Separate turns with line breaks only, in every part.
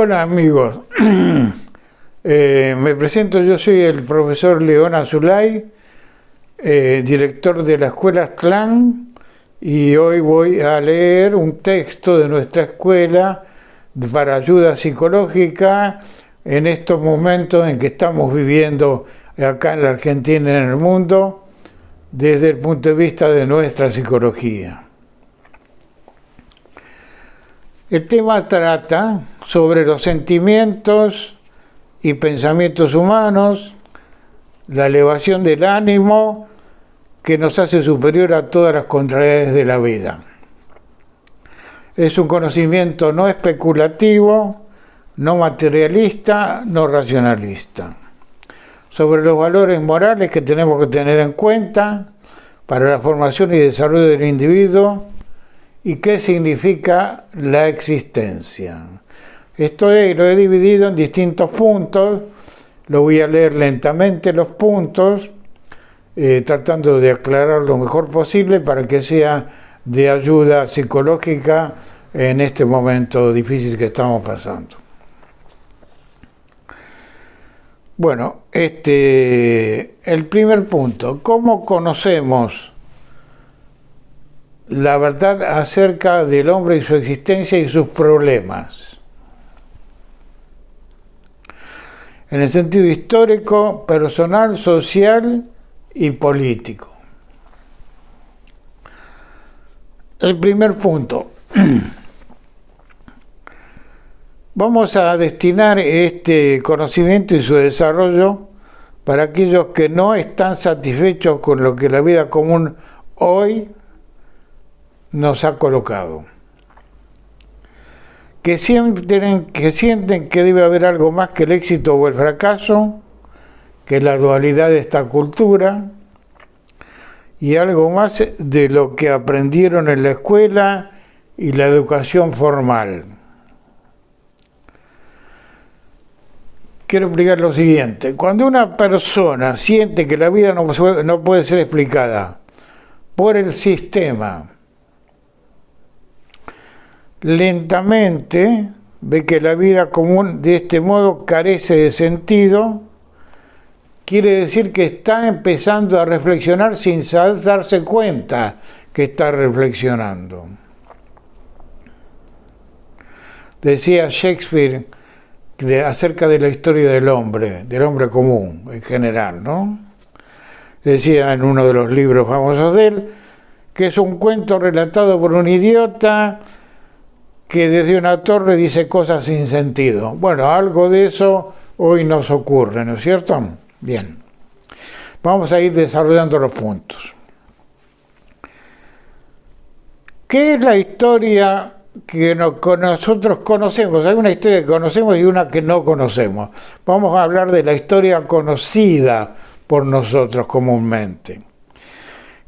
Hola amigos, me presento, yo soy el profesor León Azulay, director de la escuela Aztlán, y hoy voy a leer un texto de nuestra escuela para ayuda psicológica en estos momentos en que estamos viviendo acá en la Argentina y en el mundo, desde el punto de vista de nuestra psicología. El tema trata sobre los sentimientos y pensamientos humanos, la elevación del ánimo que nos hace superior a todas las contrariedades de la vida. Es un conocimiento no especulativo, no materialista, no racionalista, sobre los valores morales que tenemos que tener en cuenta para la formación y desarrollo del individuo y qué significa la existencia. Esto lo he dividido en distintos puntos, lo voy a leer lentamente los puntos, tratando de aclarar lo mejor posible para que sea de ayuda psicológica en este momento difícil que estamos pasando. Bueno, el primer punto, ¿cómo conocemos la verdad acerca del hombre y su existencia y sus problemas? En el sentido histórico, personal, social y político. El primer punto. Vamos a destinar este conocimiento y su desarrollo para aquellos que no están satisfechos con lo que la vida común hoy nos ha colocado. Que sienten que debe haber algo más que el éxito o el fracaso, que la dualidad de esta cultura, y algo más de lo que aprendieron en la escuela y la educación formal. Quiero explicar lo siguiente. Cuando una persona siente que la vida no puede ser explicada por el sistema, lentamente ve que la vida común de este modo carece de sentido, quiere decir que está empezando a reflexionar sin darse cuenta que está reflexionando. Decía Shakespeare acerca de la historia del hombre común en general, ¿no? Decía en uno de los libros famosos de él que es un cuento relatado por un idiota que desde una torre dice cosas sin sentido. Bueno, algo de eso hoy nos ocurre, ¿no es cierto? Bien, vamos a ir desarrollando los puntos. ¿Qué es la historia que nosotros conocemos? Hay una historia que conocemos y una que no conocemos. Vamos a hablar de la historia conocida por nosotros comúnmente.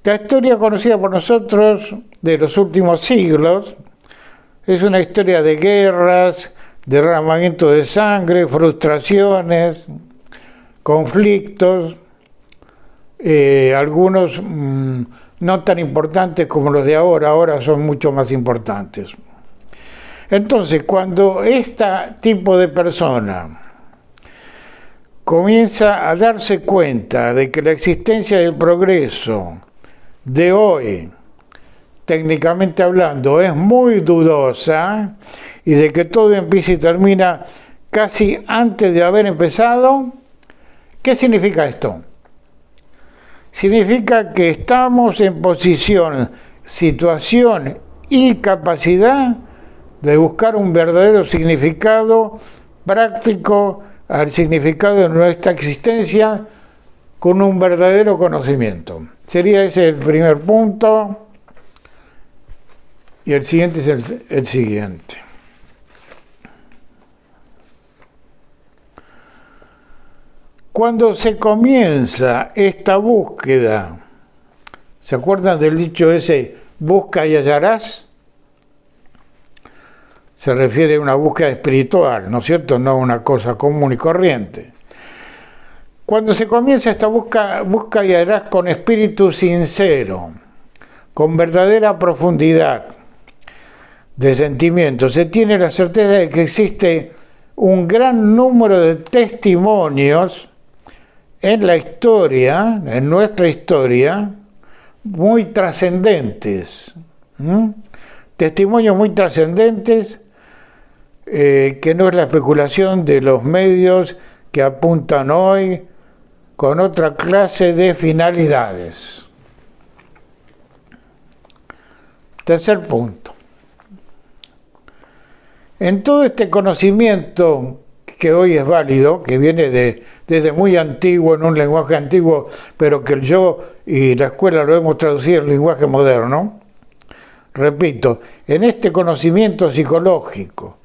La historia conocida por nosotros de los últimos siglos es una historia de guerras, derramamiento de sangre, frustraciones, conflictos, algunos no tan importantes como los de ahora son mucho más importantes. Entonces, cuando este tipo de persona comienza a darse cuenta de que la existencia del progreso de hoy, técnicamente hablando, es muy dudosa y de que todo empieza y termina casi antes de haber empezado, ¿qué significa esto? Significa que estamos en posición, situación y capacidad de buscar un verdadero significado práctico al significado de nuestra existencia con un verdadero conocimiento. Sería ese el primer punto. Y el siguiente es el siguiente. Cuando se comienza esta búsqueda, ¿se acuerdan del dicho ese, busca y hallarás? Se refiere a una búsqueda espiritual, ¿no es cierto? No a una cosa común y corriente. Cuando se comienza esta busca y hallarás con espíritu sincero, con verdadera profundidad de sentimientos, se tiene la certeza de que existe un gran número de testimonios en la historia, en nuestra historia, muy trascendentes. Testimonios muy trascendentes, que no es la especulación de los medios que apuntan hoy con otra clase de finalidades. Tercer punto. En todo este conocimiento que hoy es válido, que viene desde muy antiguo, en un lenguaje antiguo, pero que yo y la escuela lo hemos traducido en lenguaje moderno, repito, en este conocimiento psicológico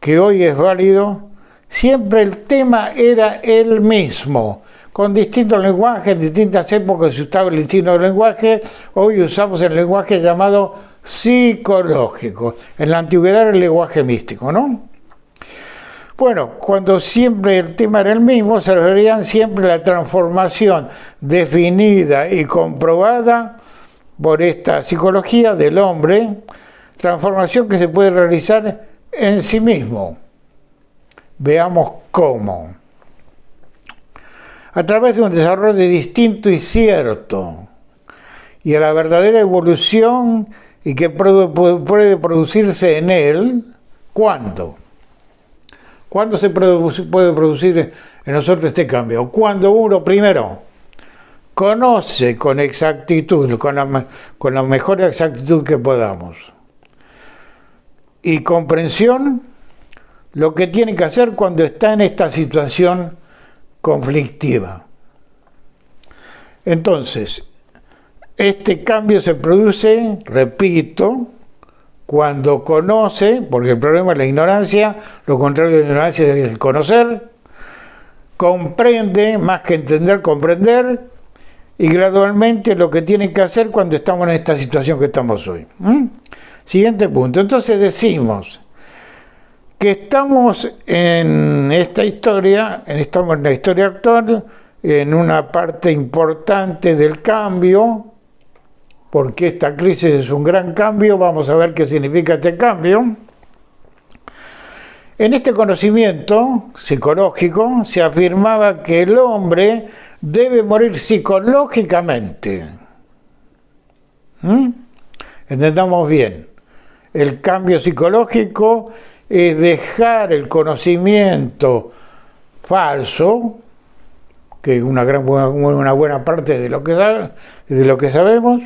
que hoy es válido, siempre el tema era el mismo, con distintos lenguajes, en distintas épocas se usaba el distinto lenguaje. Hoy usamos el lenguaje llamado psicológico. En la antigüedad era el lenguaje místico, ¿no? Bueno, cuando siempre el tema era el mismo, se referían siempre a la transformación definida y comprobada por esta psicología del hombre, transformación que se puede realizar en sí mismo. Veamos cómo. A través de un desarrollo distinto y cierto, y a la verdadera evolución y que puede producirse en él, ¿cuándo? ¿Cuándo se puede producir en nosotros este cambio? Cuando uno primero conoce con exactitud, con la mejor exactitud que podamos, y comprensión, lo que tiene que hacer cuando está en esta situación conflictiva. Entonces, este cambio se produce, repito, cuando conoce, porque el problema es la ignorancia, lo contrario de la ignorancia es el conocer, comprende, más que entender, comprender, y gradualmente lo que tiene que hacer cuando estamos en esta situación que estamos hoy. Siguiente punto. Entonces decimos que estamos en esta historia, estamos en la historia actual, en una parte importante del cambio, porque esta crisis es un gran cambio. Vamos a ver qué significa este cambio. En este conocimiento psicológico se afirmaba que el hombre debe morir psicológicamente. Entendamos bien. El cambio psicológico es dejar el conocimiento falso, que es una buena parte de lo que sabemos,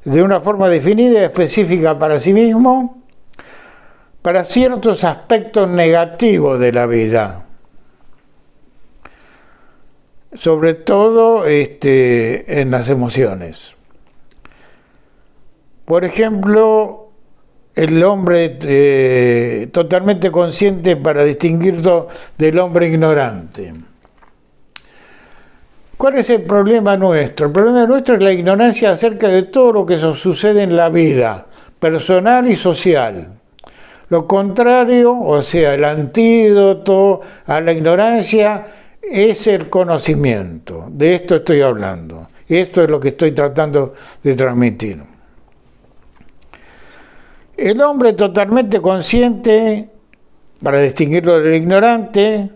de una forma definida y específica para sí mismo, para ciertos aspectos negativos de la vida, sobre todo en las emociones. Por ejemplo, el hombre totalmente consciente para distinguirlo del hombre ignorante. ¿Cuál es el problema nuestro? El problema nuestro es la ignorancia acerca de todo lo que sucede en la vida, personal y social. Lo contrario, o sea, el antídoto a la ignorancia es el conocimiento. De esto estoy hablando. Esto es lo que estoy tratando de transmitir. El hombre totalmente consciente, para distinguirlo del ignorante,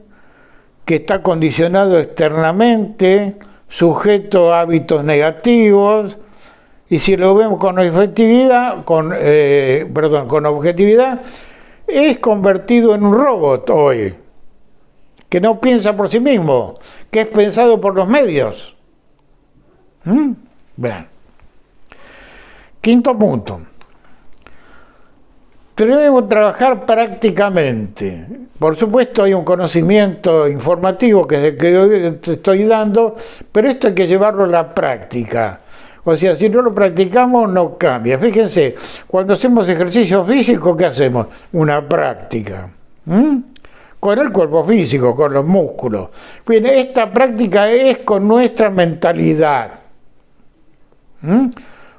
que está condicionado externamente, sujeto a hábitos negativos, y si lo vemos con objetividad, es convertido en un robot hoy, que no piensa por sí mismo, que es pensado por los medios. Vean. Quinto punto. Debemos trabajar prácticamente. Por supuesto hay un conocimiento informativo que es el que hoy te estoy dando, pero esto hay que llevarlo a la práctica. O sea, si no lo practicamos no cambia. Fíjense, cuando hacemos ejercicio físico, ¿qué hacemos? Una práctica. Con el cuerpo físico, con los músculos. Bien, esta práctica es con nuestra mentalidad.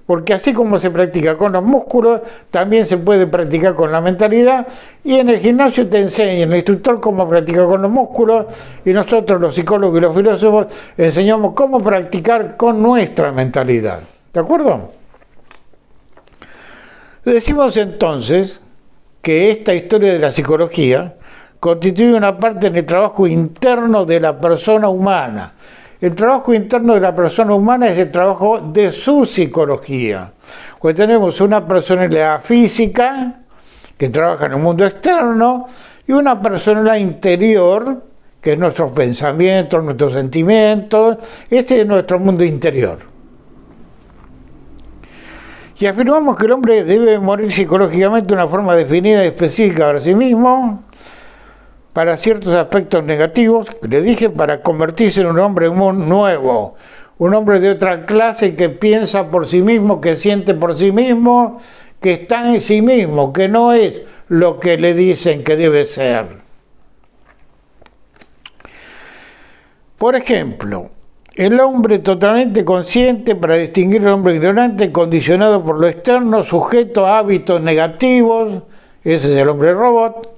Porque así como se practica con los músculos, también se puede practicar con la mentalidad, y en el gimnasio te enseña el instructor cómo practicar con los músculos, y nosotros los psicólogos y los filósofos enseñamos cómo practicar con nuestra mentalidad. ¿De acuerdo? Decimos entonces que esta historia de la psicología constituye una parte en el trabajo interno de la persona humana. El trabajo interno de la persona humana es el trabajo de su psicología. Pues tenemos una personalidad física que trabaja en el mundo externo y una personalidad interior que es nuestros pensamientos, nuestros sentimientos. Este es nuestro mundo interior. Y afirmamos que el hombre debe morir psicológicamente de una forma definida y específica para sí mismo, para ciertos aspectos negativos, le dije, para convertirse en un hombre nuevo, un hombre de otra clase que piensa por sí mismo, que siente por sí mismo, que está en sí mismo, que no es lo que le dicen que debe ser. Por ejemplo, el hombre totalmente consciente, para distinguir al hombre ignorante, condicionado por lo externo, sujeto a hábitos negativos, ese es el hombre robot,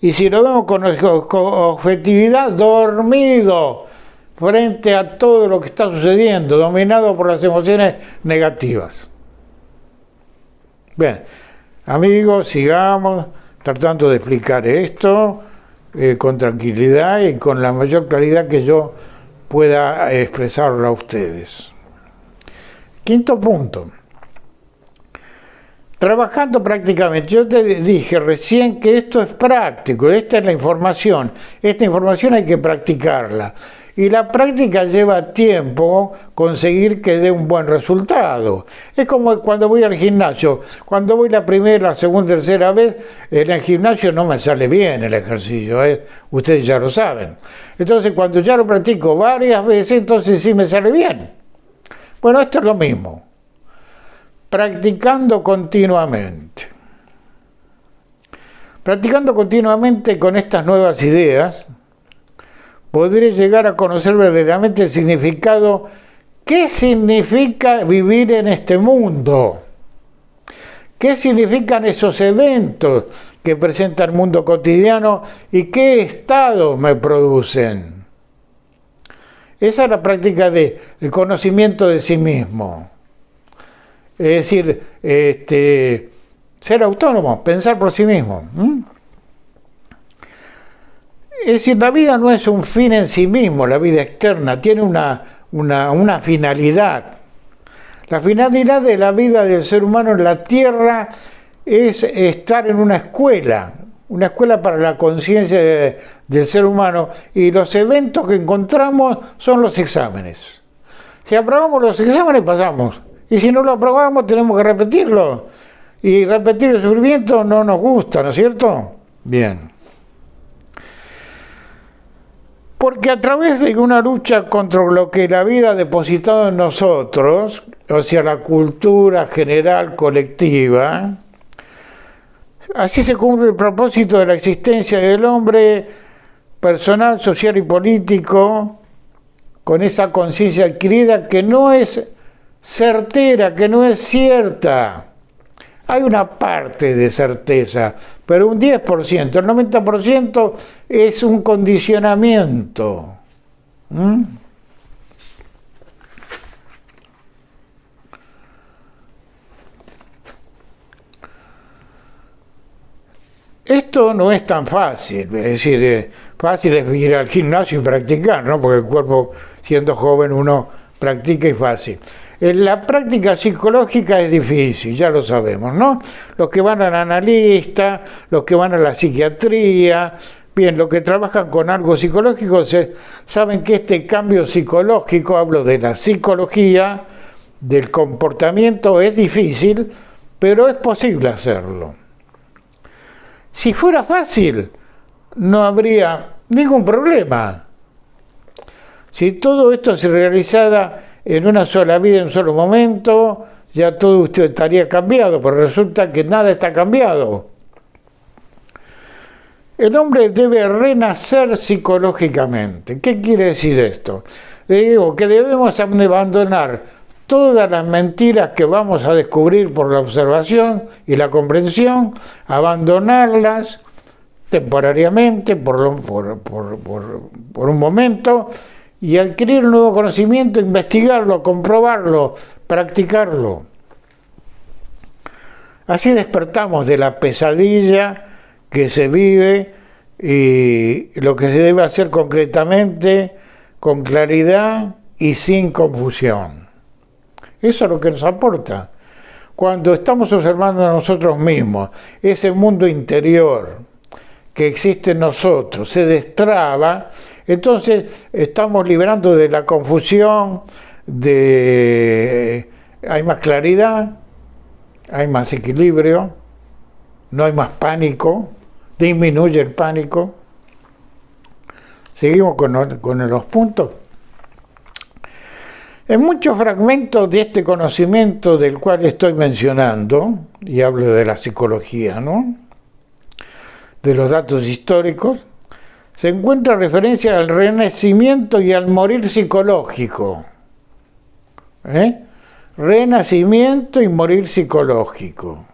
y si lo vemos con objetividad, dormido frente a todo lo que está sucediendo, dominado por las emociones negativas. Bien, amigos, sigamos tratando de explicar esto con tranquilidad y con la mayor claridad que yo pueda expresarlo a ustedes. Quinto punto. Trabajando prácticamente, yo te dije recién que esto es práctico, esta es la información, esta información hay que practicarla. Y la práctica lleva tiempo conseguir que dé un buen resultado. Es como cuando voy al gimnasio. Cuando voy la primera, la segunda, tercera vez, en el gimnasio no me sale bien el ejercicio. Ustedes ya lo saben. Entonces, cuando ya lo practico varias veces, entonces sí me sale bien. Bueno, esto es lo mismo. Practicando continuamente. Practicando continuamente con estas nuevas ideas, podré llegar a conocer verdaderamente el significado. ¿Qué significa vivir en este mundo? ¿Qué significan esos eventos que presenta el mundo cotidiano y qué estados me producen? Esa es la práctica del conocimiento de sí mismo. Es decir, ser autónomo, pensar por sí mismo. Es decir, la vida no es un fin en sí mismo, la vida externa, tiene una finalidad. La finalidad de la vida del ser humano en la Tierra es estar en una escuela para la conciencia del ser humano, y los eventos que encontramos son los exámenes. Si aprobamos los exámenes, pasamos, y si no lo aprobamos, tenemos que repetirlo, y repetir el sufrimiento no nos gusta, ¿no es cierto? Bien. Porque a través de una lucha contra lo que la vida ha depositado en nosotros, o sea, la cultura general colectiva, así se cumple el propósito de la existencia del hombre personal, social y político, con esa conciencia adquirida que no es certera, que no es cierta. Hay una parte de certeza, pero un 10%, el 90% es un condicionamiento. Esto no es tan fácil, es decir, fácil es ir al gimnasio y practicar, ¿no? Porque el cuerpo, siendo joven, uno practica y es fácil. La práctica psicológica es difícil, ya lo sabemos, ¿no? Los que van al analista, los que van a la psiquiatría, bien, los que trabajan con algo psicológico saben que este cambio psicológico, hablo de la psicología, del comportamiento, es difícil, pero es posible hacerlo. Si fuera fácil, no habría ningún problema. Si todo esto se realizara en una sola vida, en un solo momento, ya todo usted estaría cambiado, pero resulta que nada está cambiado. El hombre debe renacer psicológicamente. ¿Qué quiere decir esto? Le digo que debemos abandonar todas las mentiras que vamos a descubrir por la observación y la comprensión, abandonarlas temporariamente, por un momento, y adquirir un nuevo conocimiento, investigarlo, comprobarlo, practicarlo. Así despertamos de la pesadilla que se vive y lo que se debe hacer concretamente, con claridad y sin confusión. Eso es lo que nos aporta. Cuando estamos observando a nosotros mismos, ese mundo interior que existe en nosotros se destraba, entonces estamos liberando de la confusión, hay más claridad, hay más equilibrio, no hay más pánico, disminuye el pánico. Seguimos con los puntos. En muchos fragmentos de este conocimiento del cual estoy mencionando, y hablo de la psicología, ¿no?, de los datos históricos, se encuentra referencia al renacimiento y al morir psicológico. Renacimiento y morir psicológico.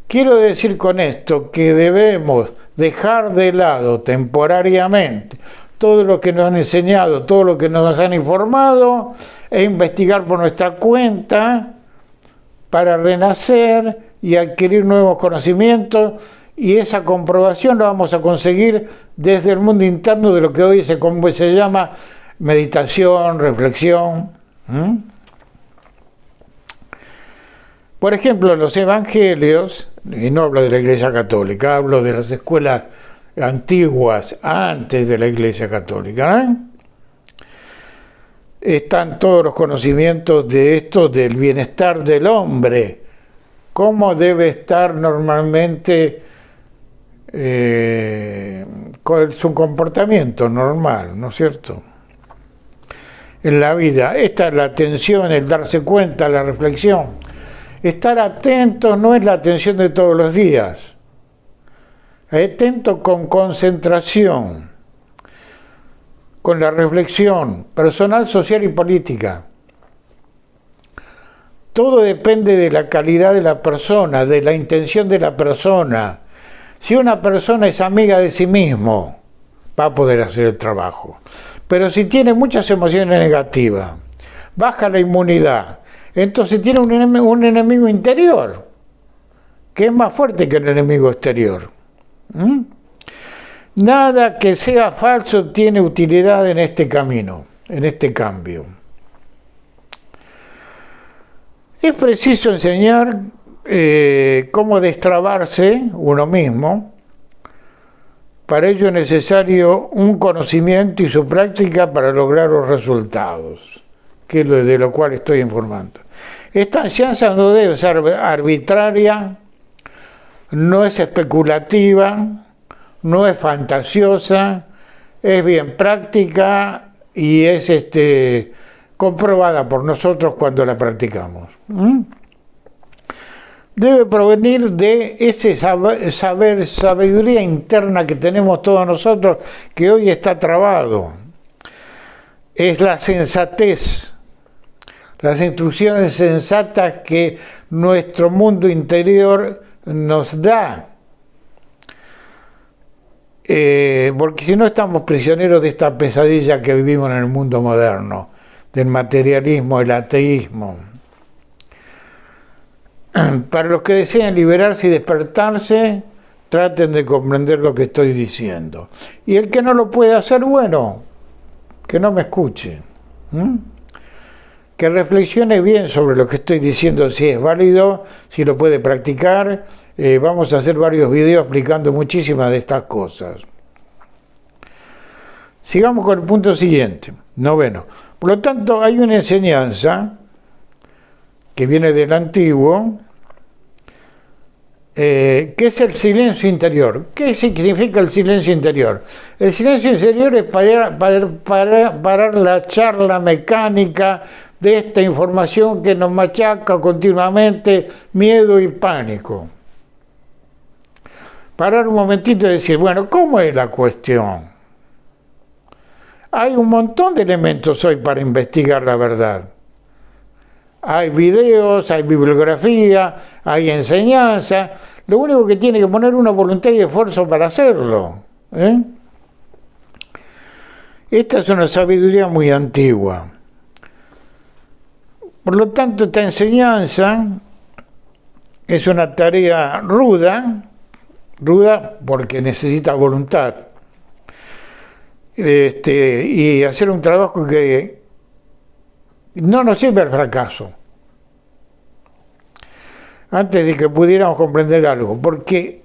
Quiero decir con esto que debemos dejar de lado temporariamente todo lo que nos han enseñado, todo lo que nos han informado, e investigar por nuestra cuenta para renacer y adquirir nuevos conocimientos, y esa comprobación la vamos a conseguir desde el mundo interno de lo que hoy se llama meditación, reflexión. Por ejemplo, los evangelios, y no hablo de la Iglesia Católica, hablo de las escuelas antiguas, antes de la Iglesia Católica, están todos los conocimientos de esto, del bienestar del hombre, cómo debe estar normalmente con su comportamiento normal, ¿no es cierto?, en la vida. Esta es la atención, el darse cuenta, la reflexión. Estar atento no es la atención de todos los días. Atento con concentración, con la reflexión personal, social y política. Todo depende de la calidad de la persona, de la intención de la persona. Si una persona es amiga de sí mismo, va a poder hacer el trabajo. Pero si tiene muchas emociones negativas, baja la inmunidad, entonces tiene un enemigo interior, que es más fuerte que el enemigo exterior. Nada que sea falso tiene utilidad en este camino, en este cambio. Es preciso enseñar cómo destrabarse uno mismo. Para ello es necesario un conocimiento y su práctica para lograr los resultados, que es de lo cual estoy informando. Esta enseñanza no debe ser arbitraria, no es especulativa, no es fantasiosa, es bien práctica y es comprobada por nosotros cuando la practicamos. Debe provenir de ese sabiduría interna que tenemos todos nosotros, que hoy está trabado. Es la sensatez, las instrucciones sensatas que nuestro mundo interior nos da. Porque si no estamos prisioneros de esta pesadilla que vivimos en el mundo moderno, del materialismo, el ateísmo. Para los que desean liberarse y despertarse, traten de comprender lo que estoy diciendo. Y el que no lo puede hacer, bueno, que no me escuche. Que reflexione bien sobre lo que estoy diciendo, si es válido, si lo puede practicar. Vamos a hacer varios videos explicando muchísimas de estas cosas. Sigamos con el punto siguiente, 9. Por lo tanto, hay una enseñanza que viene del antiguo, que es el silencio interior. ¿Qué significa el silencio interior? El silencio interior es parar la charla mecánica de esta información que nos machaca continuamente, miedo y pánico. Parar un momentito y decir, bueno, ¿cómo es la cuestión? Hay un montón de elementos hoy para investigar la verdad. Hay videos, hay bibliografía, hay enseñanza. Lo único que tiene que poner una voluntad y esfuerzo para hacerlo. Esta es una sabiduría muy antigua. Por lo tanto, esta enseñanza es una tarea ruda, ruda porque necesita voluntad. Y hacer un trabajo que no nos lleve al fracaso. Antes de que pudiéramos comprender algo, porque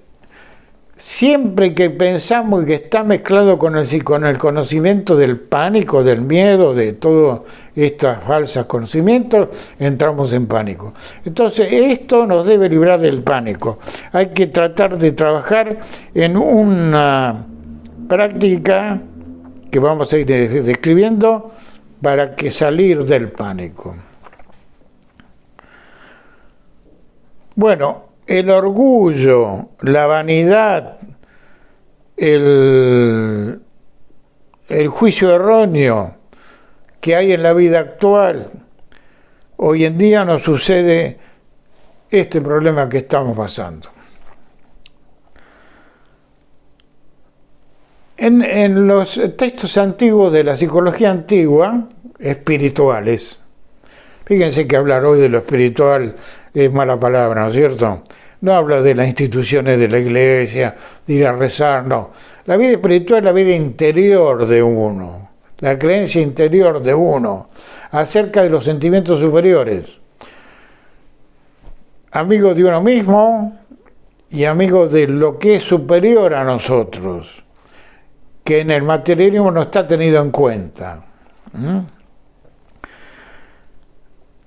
siempre que pensamos que está mezclado con el conocimiento del pánico, del miedo, de todos estos falsos conocimientos, entramos en pánico. Entonces, esto nos debe librar del pánico. Hay que tratar de trabajar en una práctica que vamos a ir describiendo para que salir del pánico. Bueno, el orgullo, la vanidad, el juicio erróneo que hay en la vida actual, hoy en día nos sucede este problema que estamos pasando. En los textos antiguos de la psicología antigua, espirituales, fíjense que hablar hoy de lo espiritual es mala palabra, ¿no es cierto? No habla de las instituciones de la iglesia, de ir a rezar, no. La vida espiritual es la vida interior de uno, la creencia interior de uno, acerca de los sentimientos superiores. Amigo de uno mismo y amigo de lo que es superior a nosotros, que en el materialismo no está tenido en cuenta.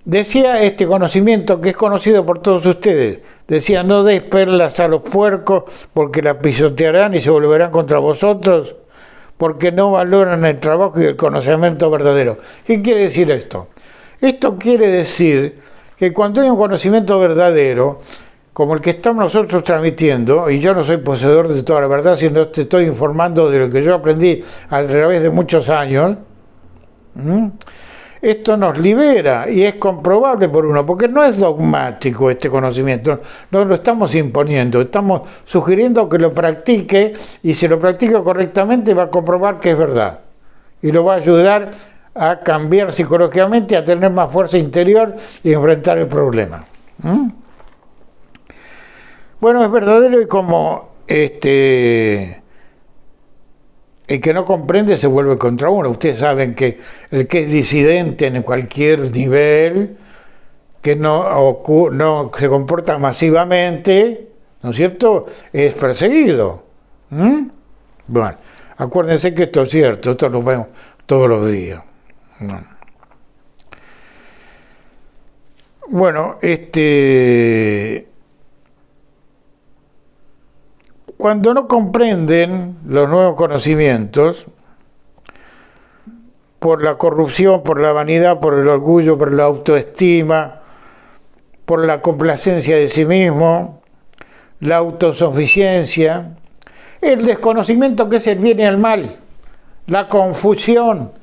Decía este conocimiento que es conocido por todos ustedes, decía: no deis perlas a los puercos porque las pisotearán y se volverán contra vosotros, porque no valoran el trabajo y el conocimiento verdadero. ¿Qué quiere decir esto? Esto quiere decir que cuando hay un conocimiento verdadero, como el que estamos nosotros transmitiendo, y yo no soy poseedor de toda la verdad, sino te estoy informando de lo que yo aprendí a través de muchos años, esto nos libera y es comprobable por uno, porque no es dogmático este conocimiento, no lo estamos imponiendo, estamos sugiriendo que lo practique, y si lo practica correctamente va a comprobar que es verdad y lo va a ayudar a cambiar psicológicamente, a tener más fuerza interior y enfrentar el problema. Bueno, es verdadero, y como el que no comprende se vuelve contra uno. Ustedes saben que el que es disidente en cualquier nivel, que no se comporta masivamente, ¿no es cierto?, es perseguido. Bueno, acuérdense que esto es cierto, esto lo vemos todos los días. Bueno, cuando no comprenden los nuevos conocimientos, por la corrupción, por la vanidad, por el orgullo, por la autoestima, por la complacencia de sí mismo, la autosuficiencia, el desconocimiento que es el bien y el mal, la confusión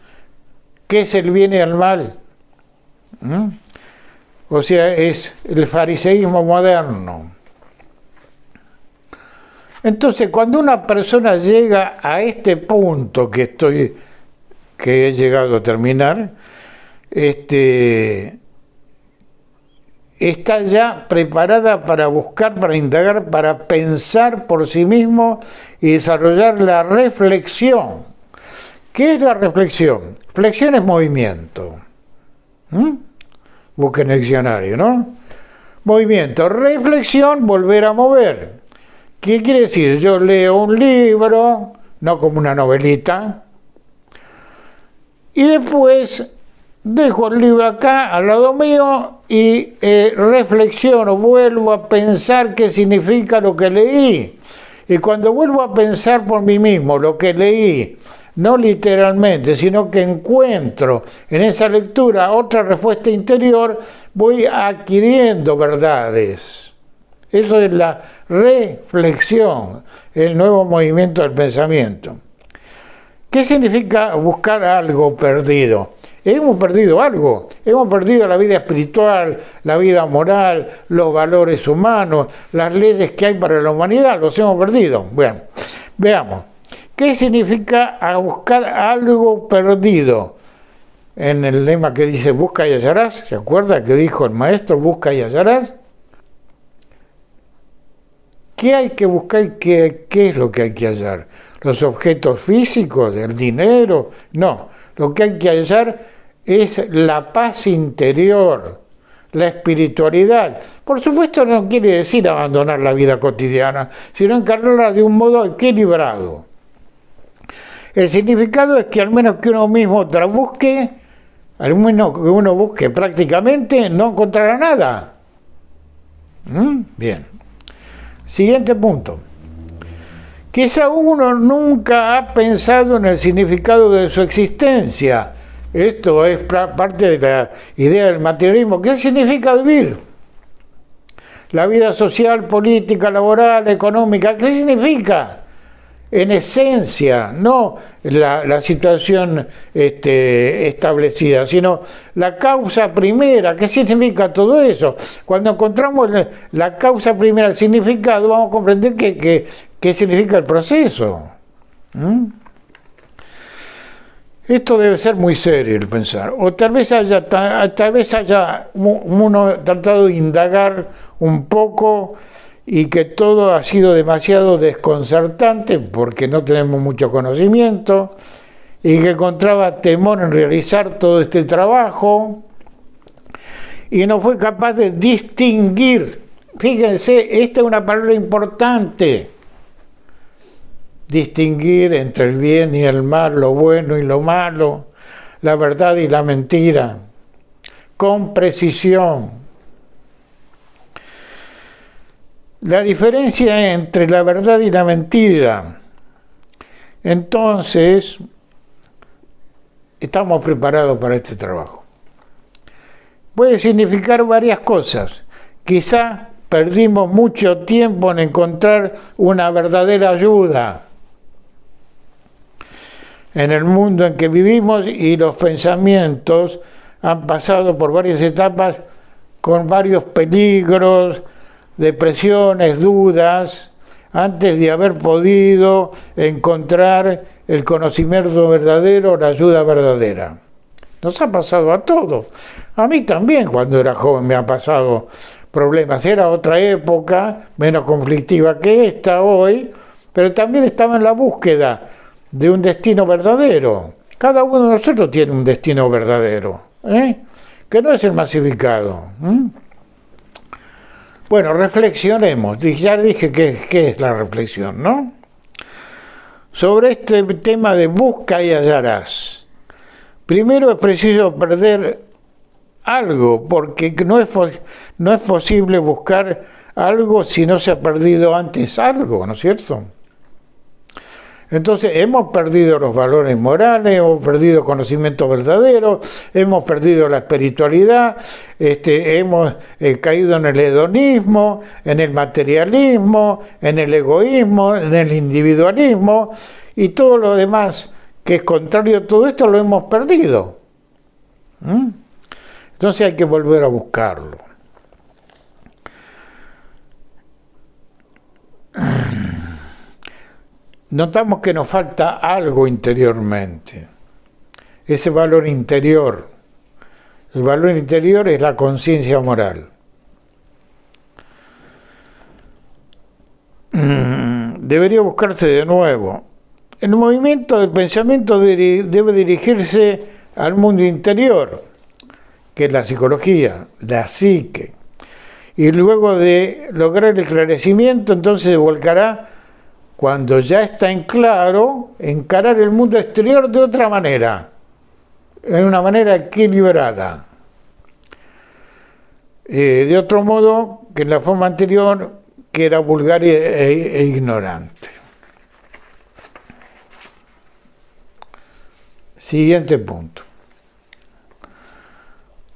que es el bien y el mal, o sea, es el fariseísmo moderno. Entonces, cuando una persona llega a este punto que he llegado a terminar, está ya preparada para buscar, para indagar, para pensar por sí mismo y desarrollar la reflexión. ¿Qué es la reflexión? Flexión es movimiento. Busquen el diccionario, ¿no? Movimiento, reflexión, volver a mover. ¿Qué quiere decir? Yo leo un libro, no como una novelita, y después dejo el libro acá al lado mío y reflexiono, vuelvo a pensar qué significa lo que leí. Y cuando vuelvo a pensar por mí mismo lo que leí, no literalmente, sino que encuentro en esa lectura otra respuesta interior, voy adquiriendo verdades. Eso es la reflexión, el nuevo movimiento del pensamiento. ¿Qué significa buscar algo perdido? Hemos perdido algo, hemos perdido la vida espiritual, la vida moral, los valores humanos, las leyes que hay para la humanidad, los hemos perdido. Bueno, veamos, ¿qué significa buscar algo perdido? En el lema que dice busca y hallarás, ¿se acuerda que dijo el maestro busca y hallarás? ¿Qué hay que buscar? ¿Qué es lo que hay que hallar? ¿Los objetos físicos, el dinero? No, lo que hay que hallar es la paz interior, la espiritualidad. Por supuesto no quiere decir abandonar la vida cotidiana, sino encararla de un modo equilibrado. El significado es que al menos que uno mismo busque, al menos que uno busque prácticamente, no encontrará nada. Bien. Siguiente punto. Quizá uno nunca ha pensado en el significado de su existencia. Esto es parte de la idea del materialismo. ¿Qué significa vivir? La vida social, política, laboral, económica, ¿qué significa? En esencia, no la situación establecida, sino la causa primera. ¿Qué significa todo eso? Cuando encontramos la causa primera, el significado, vamos a comprender qué significa el proceso. Esto debe ser muy serio el pensar. O tal vez haya uno tratado de indagar un poco y que todo ha sido demasiado desconcertante porque no tenemos mucho conocimiento y que encontraba temor en realizar todo este trabajo y no fue capaz de distinguir. Fíjense, esta es una palabra importante. Distinguir entre el bien y el mal, lo bueno y lo malo, la verdad y la mentira, con precisión. La diferencia entre la verdad y la mentira. Entonces, estamos preparados para este trabajo. Puede significar varias cosas. Quizá perdimos mucho tiempo en encontrar una verdadera ayuda en el mundo en que vivimos y los pensamientos han pasado por varias etapas con varios peligros, depresiones, dudas, antes de haber podido encontrar el conocimiento verdadero, la ayuda verdadera. Nos ha pasado a todos. A mí también cuando era joven me ha pasado problemas. Era otra época, menos conflictiva que esta hoy, pero también estaba en la búsqueda de un destino verdadero. Cada uno de nosotros tiene un destino verdadero, que no es el masificado. Bueno, reflexionemos. Ya dije qué es la reflexión, ¿no? Sobre este tema de busca y hallarás. Primero es preciso perder algo, porque no es posible buscar algo si no se ha perdido antes algo, ¿no es cierto? Entonces hemos perdido los valores morales, hemos perdido conocimiento verdadero, hemos perdido la espiritualidad, hemos caído en el hedonismo, en el materialismo, en el egoísmo, en el individualismo y todo lo demás que es contrario a todo esto lo hemos perdido. Entonces hay que volver a buscarlo. Notamos que nos falta algo interiormente, ese valor interior. El valor interior es la conciencia moral. Debería buscarse de nuevo. El movimiento del pensamiento debe dirigirse al mundo interior, que es la psicología, la psique. Y luego de lograr el esclarecimiento, entonces se volcará, cuando ya está en claro, encarar el mundo exterior de otra manera, en una manera equilibrada. De otro modo que en la forma anterior, que era vulgar e ignorante. Siguiente punto.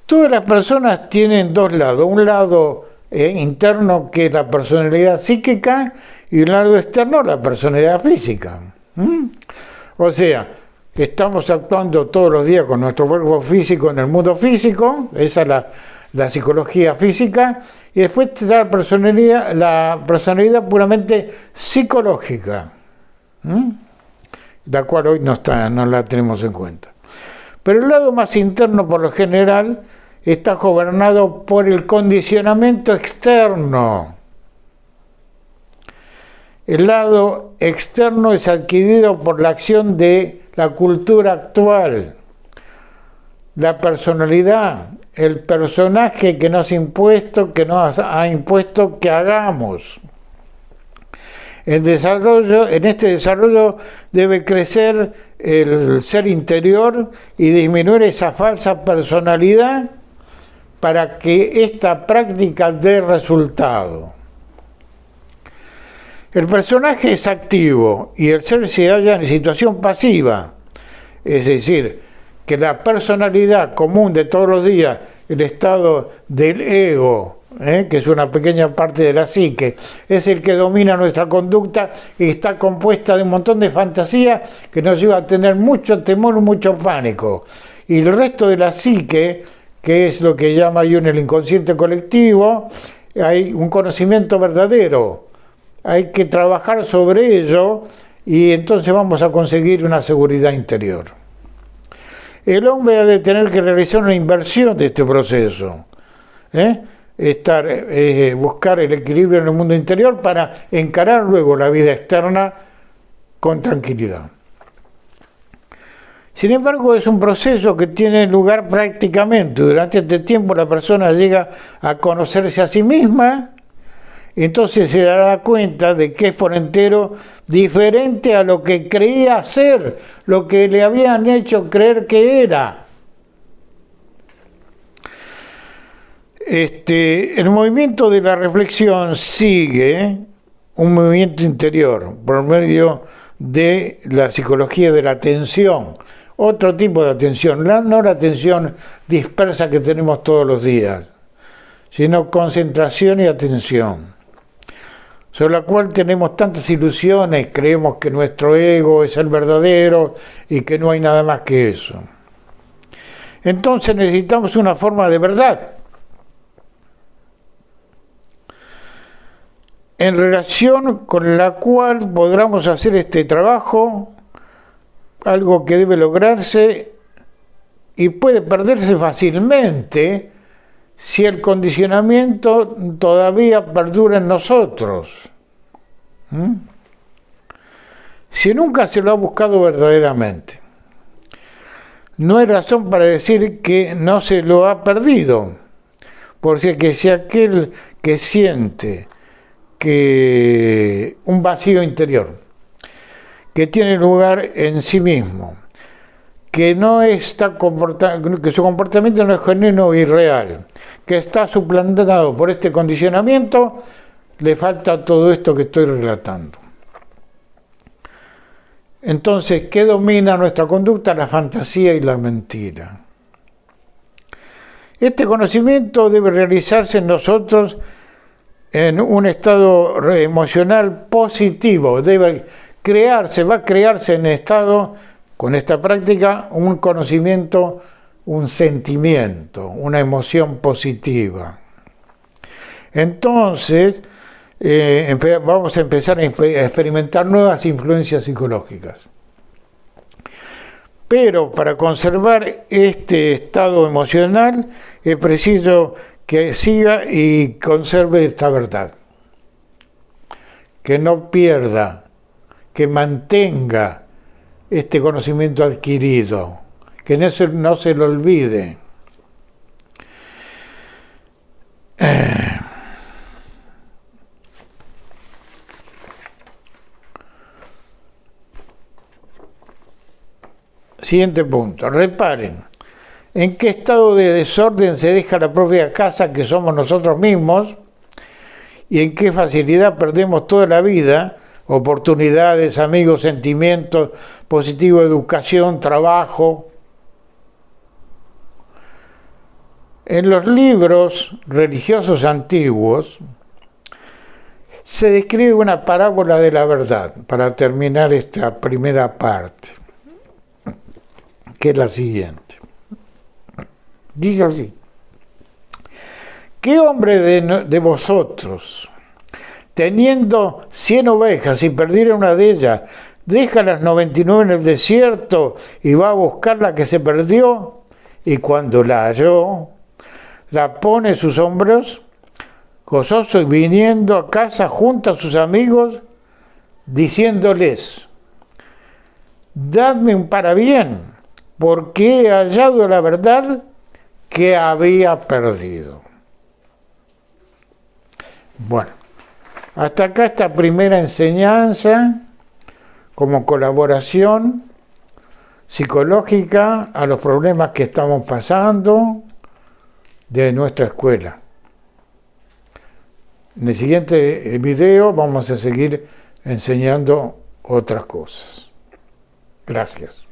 Todas las personas tienen dos lados. Un lado interno, que es la personalidad psíquica, y un lado externo, la personalidad física. O sea, estamos actuando todos los días con nuestro cuerpo físico en el mundo físico, esa es la psicología física, y después está la personalidad puramente psicológica, la cual hoy no la tenemos en cuenta. Pero el lado más interno, por lo general, está gobernado por el condicionamiento externo. El lado externo es adquirido por la acción de la cultura actual. La personalidad, el personaje que nos ha impuesto que hagamos. En este desarrollo debe crecer el ser interior y disminuir esa falsa personalidad para que esta práctica dé resultado. El personaje es activo y el ser se halla en situación pasiva, es decir, que la personalidad común de todos los días, el estado del ego, que es una pequeña parte de la psique, es el que domina nuestra conducta y está compuesta de un montón de fantasías que nos lleva a tener mucho temor, mucho pánico. Y el resto de la psique, que es lo que llama Jung el inconsciente colectivo, hay un conocimiento verdadero. Hay que trabajar sobre ello y entonces vamos a conseguir una seguridad interior. El hombre ha de tener que realizar una inversión de este proceso. Buscar el equilibrio en el mundo interior para encarar luego la vida externa con tranquilidad. Sin embargo, es un proceso que tiene lugar prácticamente. Durante este tiempo la persona llega a conocerse a sí misma, y entonces se dará cuenta de que es por entero diferente a lo que creía ser, lo que le habían hecho creer que era. El movimiento de la reflexión sigue un movimiento interior por medio de la psicología de la atención, otro tipo de atención, no la atención dispersa que tenemos todos los días, sino concentración y atención, sobre la cual tenemos tantas ilusiones, creemos que nuestro ego es el verdadero y que no hay nada más que eso. Entonces necesitamos una forma de verdad. En relación con la cual podamos hacer este trabajo, algo que debe lograrse y puede perderse fácilmente si el condicionamiento todavía perdura en nosotros. Si nunca se lo ha buscado verdaderamente. No hay razón para decir que no se lo ha perdido, porque si aquel que siente que un vacío interior, que tiene lugar en sí mismo, que su comportamiento no es genuino y real, que está suplantado por este condicionamiento, le falta todo esto que estoy relatando. Entonces, ¿qué domina nuestra conducta? La fantasía y la mentira. Este conocimiento debe realizarse en nosotros en un estado emocional positivo, va a crearse en estado, con esta práctica, un conocimiento, un sentimiento, una emoción positiva. Entonces, vamos a empezar a experimentar nuevas influencias psicológicas. Pero para conservar este estado emocional es preciso que siga y conserve esta verdad, que no pierda, que mantenga este conocimiento adquirido, que no se lo olvide. Siguiente punto, reparen, ¿en qué estado de desorden se deja la propia casa que somos nosotros mismos? ¿Y en qué facilidad perdemos toda la vida? Oportunidades, amigos, sentimientos positivos, educación, trabajo. En los libros religiosos antiguos se describe una parábola de la verdad, para terminar esta primera parte, que es la siguiente. Dice así: ¿qué hombre de vosotros, teniendo 100 ovejas y perdiera una de ellas, deja las 99 en el desierto y va a buscar la que se perdió? Y cuando la halló, la pone en sus hombros, gozoso, y viniendo a casa junta a sus amigos, diciéndoles: dadme un parabién, porque he hallado la verdad que había perdido. Bueno, hasta acá esta primera enseñanza como colaboración psicológica a los problemas que estamos pasando de nuestra escuela. En el siguiente video vamos a seguir enseñando otras cosas. Gracias.